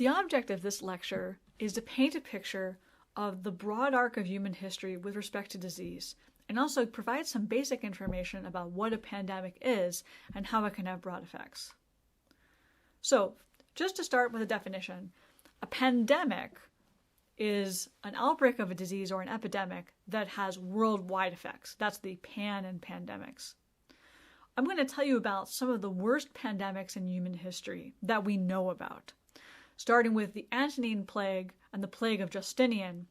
The object of this lecture is to paint a picture of the broad arc of human history with respect to disease, and also provide some basic information about what a pandemic is and how it can have broad effects. So, just to start with a definition, a pandemic is an outbreak of a disease or an epidemic that has worldwide effects. That's the pan in pandemics. I'm going to tell you about some of the worst pandemics in human history that we know about, starting with the Antonine Plague and the Plague of Justinian.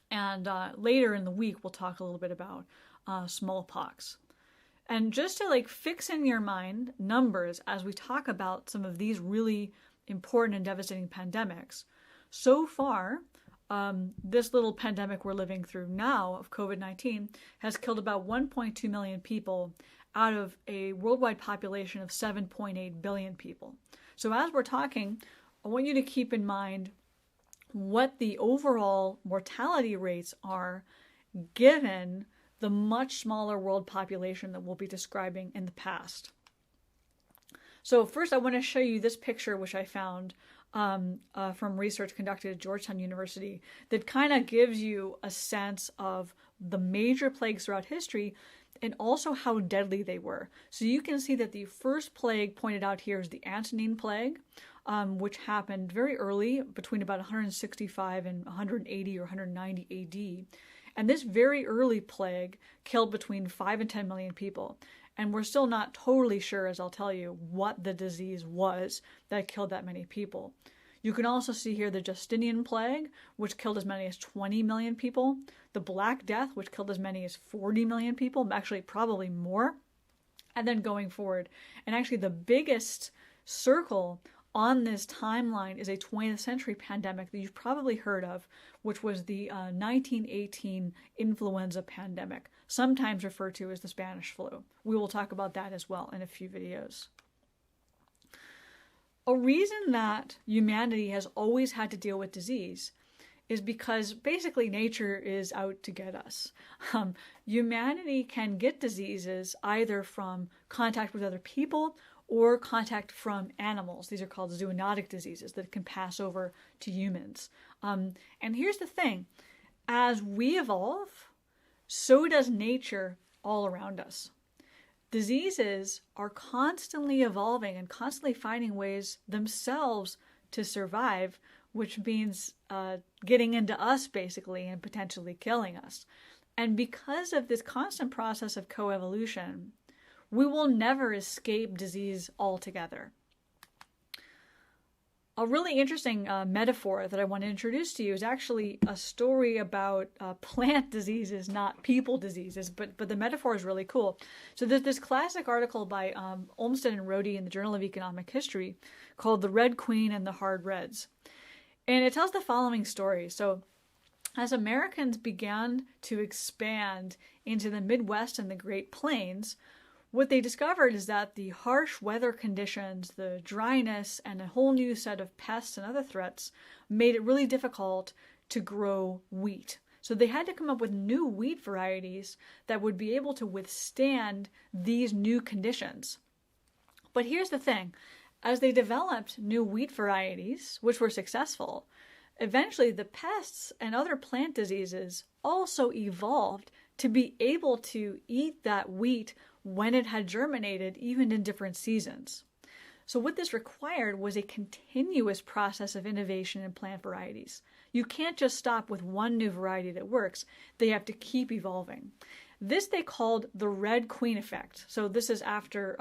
And later in the week, we'll talk a little bit about smallpox. And just to fix in your mind numbers as we talk about some of these really important and devastating pandemics, so far, this little pandemic we're living through now of COVID-19 has killed about 1.2 million people out of a worldwide population of 7.8 billion people. So as we're talking, I want you to keep in mind what the overall mortality rates are given the much smaller world population that we'll be describing in the past. So first I want to show you this picture which I found from research conducted at Georgetown University that kind of gives you a sense of the major plagues throughout history and also how deadly they were. So you can see that the first plague pointed out here is the Antonine Plague, which happened very early, between about 165 and 180 or 190 AD. And this very early plague killed between 5 and 10 million people. And we're still not totally sure, as I'll tell you, what the disease was that killed that many people. You can also see here the Justinian Plague, which killed as many as 20 million people. The Black Death, which killed as many as 40 million people, actually probably more. And then going forward. And actually the biggest circle on this timeline is a 20th century pandemic that you've probably heard of, which was the 1918 influenza pandemic, sometimes referred to as the Spanish flu. We will talk about that as well in a few videos. A reason that humanity has always had to deal with disease is because basically nature is out to get us. Humanity can get diseases either from contact with other people or contact from animals. These are called zoonotic diseases that can pass over to humans. And here's the thing. As we evolve, so does nature all around us. Diseases are constantly evolving and constantly finding ways themselves to survive, which means getting into us basically and potentially killing us. And because of this constant process of coevolution, we will never escape disease altogether. A really interesting metaphor that I want to introduce to you is actually a story about plant diseases, not people diseases, but the metaphor is really cool. So there's this classic article by Olmsted and Rohde in the Journal of Economic History called The Red Queen and the Hard Reds. And it tells the following story. So as Americans began to expand into the Midwest and the Great Plains, what they discovered is that the harsh weather conditions, the dryness, and a whole new set of pests and other threats made it really difficult to grow wheat. So they had to come up with new wheat varieties that would be able to withstand these new conditions. But here's the thing. As they developed new wheat varieties, which were successful, eventually the pests and other plant diseases also evolved to be able to eat that wheat when it had germinated, even in different seasons. So what this required was a continuous process of innovation in plant varieties. You can't just stop with one new variety that works. They have to keep evolving. This they called the Red Queen effect. So this is after,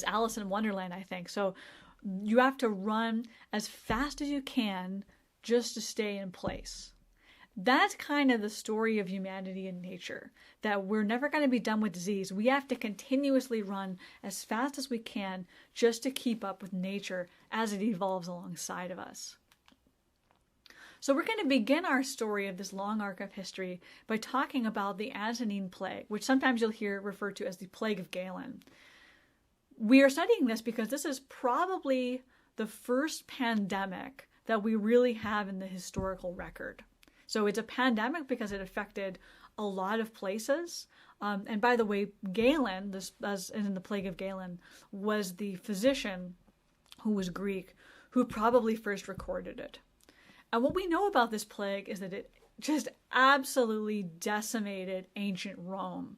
Alice in Wonderland, I think. So you have to run as fast as you can just to stay in place. That's kind of the story of humanity and nature, that we're never going to be done with disease. We have to continuously run as fast as we can just to keep up with nature as it evolves alongside of us. So we're going to begin our story of this long arc of history by talking about the Antonine Plague, which sometimes you'll hear referred to as the Plague of Galen. We are studying this because this is probably the first pandemic that we really have in the historical record. So it's a pandemic because it affected a lot of places. And by the way, Galen, this as in the Plague of Galen, was the physician who was Greek, who probably first recorded it. And what we know about this plague is that it just absolutely decimated ancient Rome.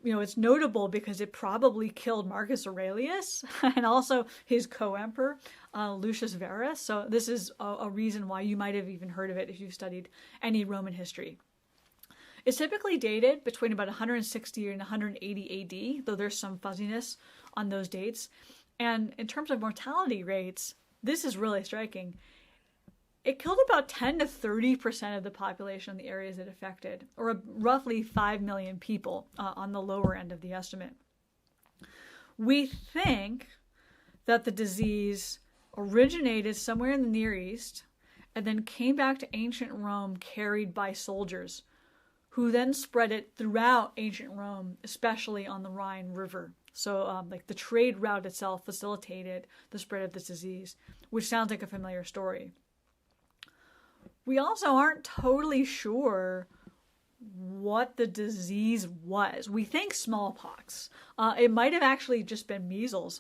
It's notable because it probably killed Marcus Aurelius and also his co-emperor, Lucius Verus. So this is a reason why you might have even heard of it if you've studied any Roman history. It's typically dated between about 160 and 180 AD, though there's some fuzziness on those dates. And in terms of mortality rates, this is really striking. It killed about 10 to 30% of the population in the areas it affected, or roughly 5 million people on the lower end of the estimate. We think that the disease originated somewhere in the Near East and then came back to ancient Rome carried by soldiers, who then spread it throughout ancient Rome, especially on the Rhine River. So the trade route itself facilitated the spread of this disease, which sounds like a familiar story. We also aren't totally sure what the disease was. We think smallpox. It might have actually just been measles.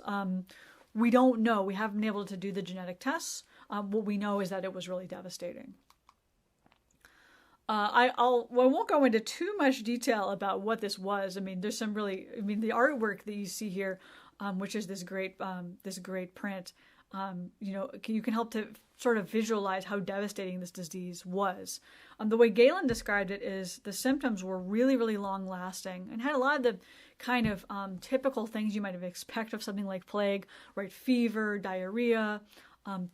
We don't know. We haven't been able to do the genetic tests. What we know is that it was really devastating. I won't go into too much detail about what this was. There's some the artwork that you see here, which is this great print. You can help to sort of visualize how devastating this disease was. The way Galen described it is the symptoms were really, really long lasting and had a lot of the kind of typical things you might have expected of something like plague, right? Fever, diarrhea,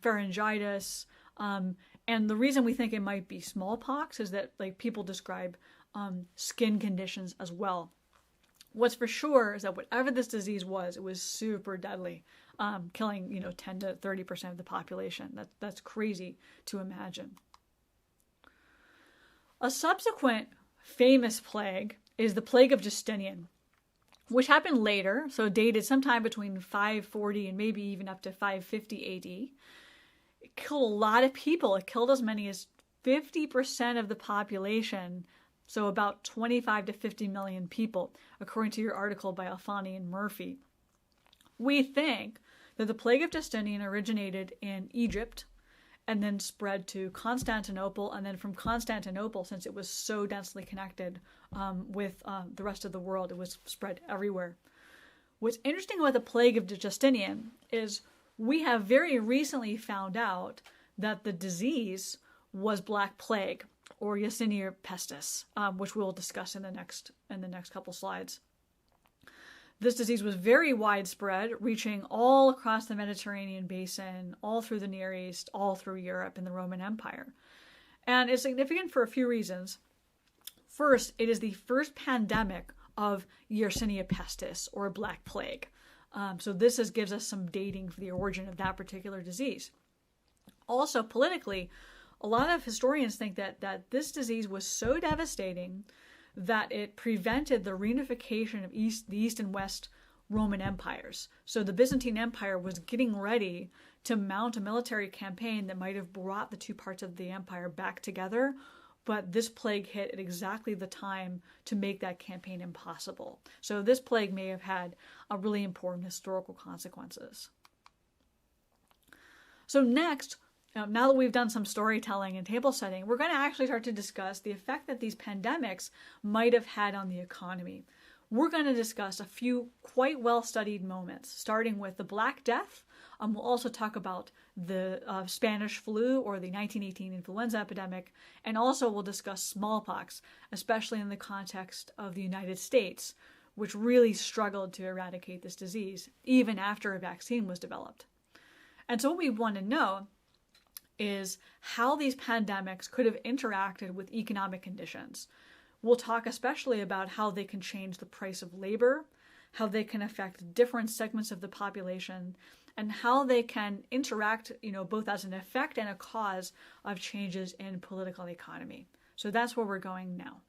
pharyngitis. And the reason we think it might be smallpox is that people describe skin conditions as well. What's for sure is that whatever this disease was, it was super deadly, killing 10 to 30% of the population. That's crazy to imagine. A subsequent famous plague is the plague of Justinian, which happened later, so dated sometime between 540 and maybe even up to 550 AD. It killed a lot of people. It killed as many as 50% of the population, so about 25 to 50 million people, according to your article by Alfani and Murphy. We think that the plague of Justinian originated in Egypt and then spread to Constantinople, and then from Constantinople, since it was so densely connected with the rest of the world, it was spread everywhere. What's interesting about the plague of Justinian is we have very recently found out that the disease was Black Plague, or Yersinia pestis, which we'll discuss in the next couple slides. This disease was very widespread, reaching all across the Mediterranean basin, all through the Near East, all through Europe and the Roman Empire. And it's significant for a few reasons. First, it is the first pandemic of Yersinia pestis, or Black Plague. So this gives us some dating for the origin of that particular disease. Also, politically, a lot of historians think that this disease was so devastating that it prevented the reunification of the East and West Roman empires. So the Byzantine Empire was getting ready to mount a military campaign that might have brought the two parts of the empire back together, but this plague hit at exactly the time to make that campaign impossible. So this plague may have had a really important historical consequences. So next, now that we've done some storytelling and table setting, we're going to actually start to discuss the effect that these pandemics might have had on the economy. We're going to discuss a few quite well-studied moments, starting with the Black Death. We'll also talk about the Spanish flu or the 1918 influenza epidemic, and also we'll discuss smallpox, especially in the context of the United States, which really struggled to eradicate this disease, even after a vaccine was developed. And so what we want to know is how these pandemics could have interacted with economic conditions. We'll talk especially about how they can change the price of labor, how they can affect different segments of the population, and how they can interact, both as an effect and a cause of changes in political economy. So that's where we're going now.